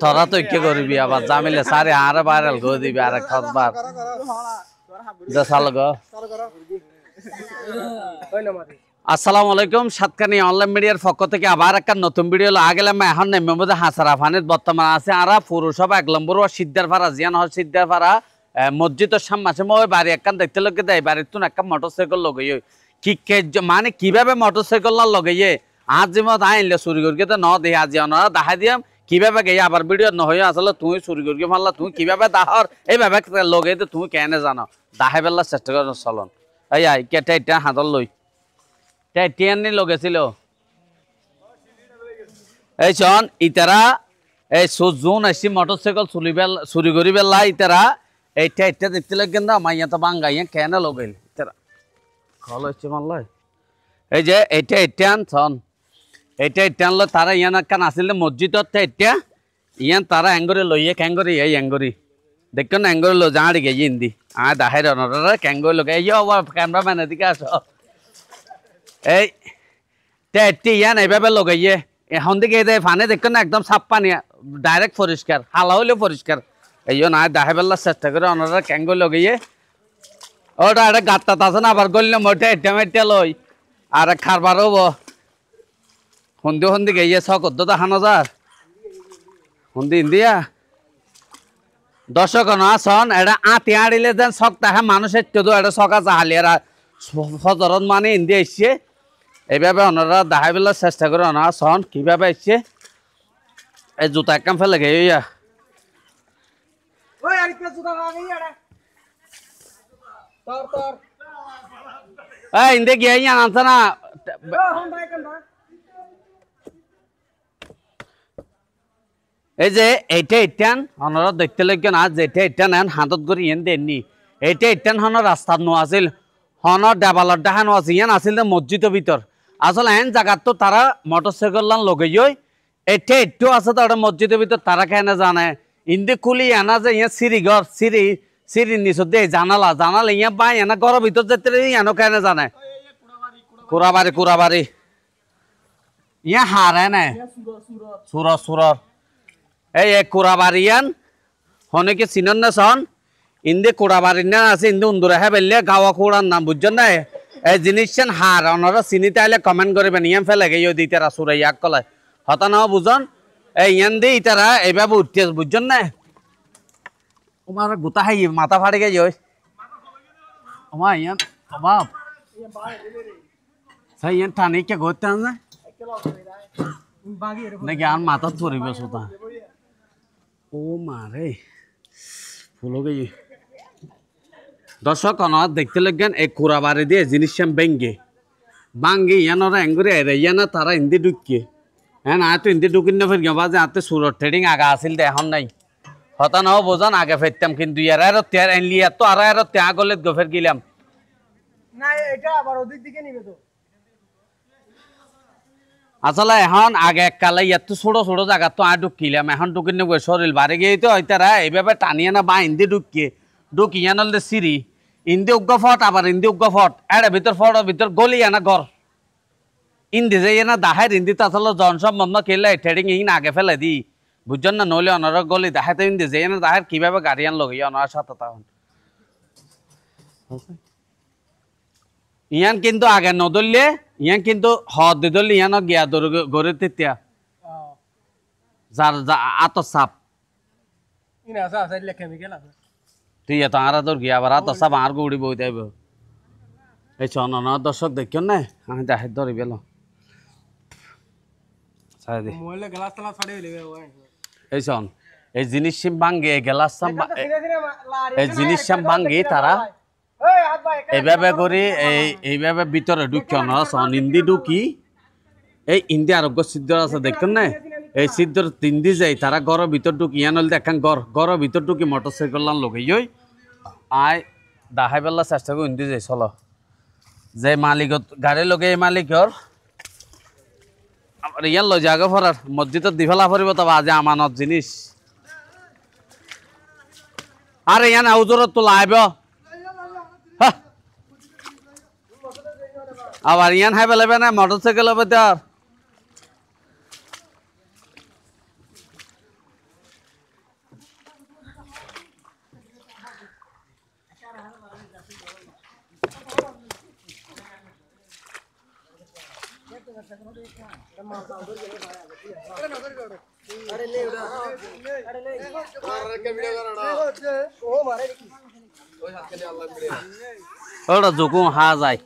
তোরা তো কি করবি আবার জামিলে সারে আর ভাইরাল করে দিবি আর খবর আসসালামু আলাইকুম সাতকানি অনলাইন মিডিয়ার পক্ষ থেকে আবার একটা নতুন ভিডিও আগেলাম এখন নেমে হাসারা ফানিত বর্তমান আছে আর পৌরসভা 1 নম্বর সিদ্ধারপাড়া জিয়ান হল সিদ্ধারপাড়া মসজিদের সামনে আছে মই বাড়ি একখান দেখতে লোকে দেয় বাড়ির তুন একটা মোটরসাইকেল লগাইয়ে কি মানে কিভাবে মোটরসাইকেল লগাইয়ে আজ যেমন আইনলে চুরি করিকে তো ন দেখে আজি অনারা দেখা দিয়াম কিভাবে গে আবার ভিডিও নহয়ে আসলে তুমি চুরি করিকে মারলা তুমি কিভাবে দাহর এইভাবে লগাই তো তুমি কেনে জানো দাহে বেলার চেষ্টা করো চলন এই আই কেটে এটা হাতর লই টেটিয়ানি লগেছিল এই চন ইতারা এই জুন আসি মোটরসাইকেল চুরি করি বেলা ইতারা এইটা এটা দেখতে লাগেন না আমার তো বাঙ্গাইয়া কেন লগাইল ইতারা খল হচ্ছে মারলাই এই যে এইটা এটা আনছন এইটা এটা আনলো তারা ইয়ান কান আসলে মসজিদত এটা ইয়ান তারা অ্যাঙ্গরে লইয়ে ক্যাঙ্গরি এই অ্যাঙ্গরি দেখো না অ্যাঙ্গরে লো জাঁড়ি গে ইন্দি দাহের অনরা ক্যাঙ্গরি লোক এই ক্যামেরাম্যান এদিকে আসো এই টেটি ইয়ান এইভাবে লগাইয়ে এখন দিকে এই ফানে দেখো না একদম সাফ পানি ডাইরেক্ট পরিষ্কার হালা হইলেও পরিষ্কার এই না দাহে বেলার চেষ্টা করে অনরা ক্যাঙ্গরি লগাইয়ে ওটা একটা গাঁতটা আছে না আবার গলিলে মোটে এটা মেটে লই আর খারবার হবো সন্ধি গিয়ে সকত তো হানো যার সন্ধি ইন্দিয়া দর্শক আসন এটা আতি আড়িলে যেন শখ তাহা মানুষের তো এটা শখ আছে হালিয়ারা ফজরত মানে ইন্দি আসছে এইভাবে ওনারা দেখাই বেলার চেষ্টা করে ওনারা সন কিভাবে আসছে এই জুতা একদম ফেলে গে ইয়া ইন্দে গিয়ে ইয়া আনছে না এই যে এইটা ইটান হনর দেখতে লাগবে না যেটা ইটান এন হাতত করে ইয়েন দেননি এইটা ইটান হনর রাস্তার নো আছিল হনর দেবালর ডাহানো আছে ইয়ান আছিল মসজিদের ভিতর আসলে এন জায়গাত তো তারা মোটরসাইকেল লান লগাইয় এটা একটু আছে তো মসজিদের ভিতর তারা কেন জানে ইন্দি খুলি এনা যে ইয়া সিঁড়িঘর সিঁড়ির নিচত দিয়ে জানালা ইয়া পাই এনা ঘরের ভিতর যেতে এনো কেন জানে কুড়াবাড়ি ইয়া হারে নাই সুরর এই কুড়াবাড়িয়ান হনেকে চিনন না সন ইন্দে কুড়াবাড়ি না আছে ইন্দে উন্দুরা হ্যাঁ বেললে গাওয়া কুড়ার নাম বুঝছেন না এই জিনিসছেন হার ওনারা চিনিতে আইলে কমেন্ট করবেন ইয়ান ফেলে গে ইয়ে দিতারা সুরে ইয়াক কলায় হতা নাও বুঝন এই ইয়ান দিয়ে ইতারা এইভাবে উঠতে বুঝছেন না তোমার গোটা হাই মাথা ফাড়ে গে যাই তোমার ইয়ান অভাব সাই ইয়ান টানি কে ঘুরতে আন না নাকি আর মাথা ধরিবে সোতা ও মারে ফুলো গে দর্শক দেখতে লাগবেন এই কুড়াবাড়ি দিয়ে জিনিস বেঙ্গে বাঙ্গি ইয়ানোরা এঙ্গুরি আইরে ইয়ানা তারা হিন্দি ঢুকিয়ে হ্যাঁ না তো হিন্দি ঢুকিন না ফের গেবা যে আতে সুরত ট্রেডিং আগা আসিল দে এখন নাই হতা নাও বোঝান আগে ফেরতাম কিন্তু ইয়ার তেয়ার এনলি এত আর ত্যাগ গলে গফের গেলাম না এটা আবার ওদিক দিকে নিবে তো আসলে এখন আগে এককালে ইয়াত ছোট ছোট জায়গা তো ঢুকিলাম এখন ঢুকি নেব শরীর বাড়ি গিয়ে তো হইতারা এইভাবে টানিয়ে না বা হিন্দি ঢুকিয়ে নলে সিঁড়ি ইন্দি উগ্র ফট আবার ইন্দি উগ্র ফট এর ভিতর ফটের ভিতর গলি আনা ঘর ইন্দি যে না দাহের ইন্দি তো আসলে জনসম্বন্ধ খেলে ট্রেডিং ইন আগে ফেলে দি বুঝছেন না নইলে অনার গলি দেখাতে ইন্দি যে না দাহের কিভাবে গাড়ি আন লগে অনার সাথে তখন ইয়ান কিন্তু আগে নদললে ইয়ান কিন্তু হদ দিদলি ইয়ান গিয়া গড়ে তেতিয়া যার আতর সাপ তুই এত আর তোর গিয়া আবার আতর সাপ আর গুড়ি বই দেব এই চন দর্শক দেখিও না আমি দেখে ধরি পেল এই চন এই জিনিস ভাঙ্গে গেলাস এই জিনিস ভাঙ্গি তারা এইভাবে করি এইভাবে ভিতরে ঢুকি ইন্দি ঢুকি এই ইন্দি আরোগ্য সিদ্ধ আছে দেখুন না এই সিদ্ধর তিন্দি যাই তারা ঘরের ভিতর ঢুকি ইয়ান হলে দেখান ঘরের ভিতর ঢুকি মোটরসাইকেল লগাই আয় দাহাই বেলা চেষ্টা করি ইন্দি যাই চলো যে মালিক গাড়ি লগে এই মালিকর ইয়ান লই যাগো ফরার মসজিদত দি ফেলা ফুরিব তবে আজ আমানত জিনিস আরে ইয়ান আউজরত তো লাইব আবার ইয়ান হাই পেলে না মোটরসাইকেল হবে তার ওটা জুকু হা যায়